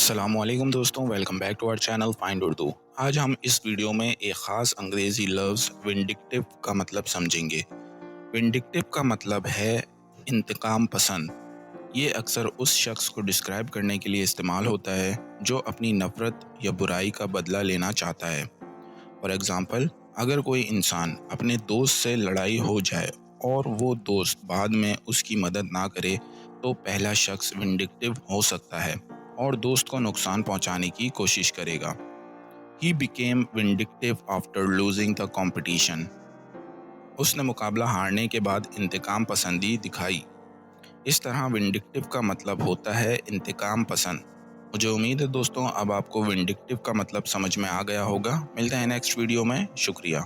अस्सलामुअलैकुम दोस्तों, welcome back to our channel find Urdu. आज हम इस वीडियो में एक ख़ास अंग्रेज़ी लफ्ज़ विंडिक्टिव का मतलब समझेंगे। विंडिक्टिव का मतलब है इंतकाम पसंद। ये अक्सर उस शख्स को डिस्क्राइब करने के लिए इस्तेमाल होता है जो अपनी नफ़रत या बुराई का बदला लेना चाहता है। फॉर एग्ज़ाम्पल, अगर कोई इंसान अपने दोस्त से लड़ाई हो जाए और वो दोस्त बाद में उसकी मदद ना करे, तो पहला शख्स विंडिक्टिव हो सकता है और दोस्त को नुकसान पहुंचाने की कोशिश करेगा। He became vindictive after losing the competition. उसने मुकाबला हारने के बाद इंतकाम पसंदी दिखाई। इस तरह विंडिक्टिव का मतलब होता है इंतकाम पसंद। मुझे उम्मीद है दोस्तों अब आपको विंडिक्टिव का मतलब समझ में आ गया होगा। मिलते हैं नेक्स्ट वीडियो में। शुक्रिया।